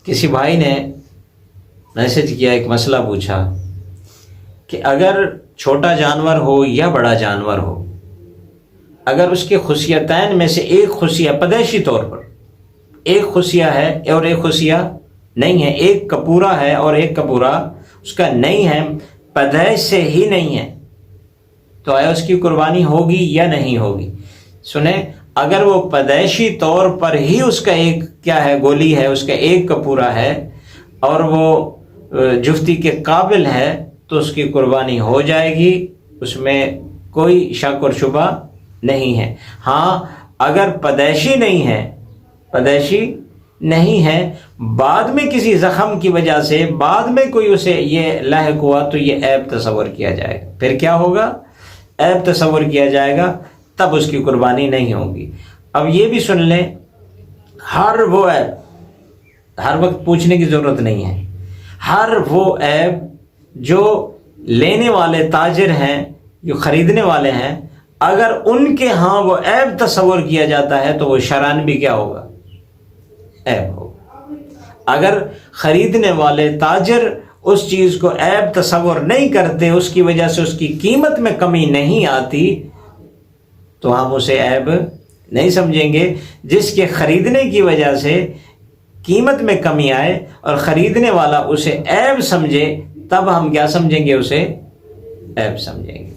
کسی بھائی نے میسج کیا، ایک مسئلہ پوچھا کہ اگر چھوٹا جانور ہو یا بڑا جانور ہو، اگر اس کے خصیتین میں سے ایک خصیہ پیدائشی طور پر ایک خصیہ ہے اور ایک خصیہ نہیں ہے، ایک کا پورا ہے اور ایک کا پورا اس کا نہیں ہے، پیدائش سے ہی نہیں ہے، تو آیا اس کی قربانی ہوگی یا نہیں ہوگی؟ سنیں، اگر وہ پیدائشی طور پر ہی اس کا ایک کیا ہے، گولی ہے، اس کا ایک کا پورا ہے اور وہ جفتی کے قابل ہے، تو اس کی قربانی ہو جائے گی، اس میں کوئی شک اور شبہ نہیں ہے۔ ہاں اگر پیدائشی نہیں ہے، بعد میں کسی زخم کی وجہ سے بعد میں کوئی اسے یہ لاحق ہوا، تو یہ عیب تصور کیا جائے گا۔ پھر کیا ہوگا؟ عیب تصور کیا جائے گا، تب اس کی قربانی نہیں ہوگی۔ اب یہ بھی سن لیں، ہر وہ عیب ہر وقت پوچھنے کی ضرورت نہیں ہے، ہر وہ عیب جو لینے والے تاجر ہیں، جو خریدنے والے ہیں، اگر ان کے ہاں وہ عیب تصور کیا جاتا ہے تو وہ شرعاً بھی کیا ہوگا؟ عیب ہوگا۔ اگر خریدنے والے تاجر اس چیز کو عیب تصور نہیں کرتے، اس کی وجہ سے اس کی قیمت میں کمی نہیں آتی، تو ہم اسے عیب نہیں سمجھیں گے۔ جس کے خریدنے کی وجہ سے قیمت میں کمی آئے اور خریدنے والا اسے عیب سمجھے، تب ہم کیا سمجھیں گے؟ اسے عیب سمجھیں گے۔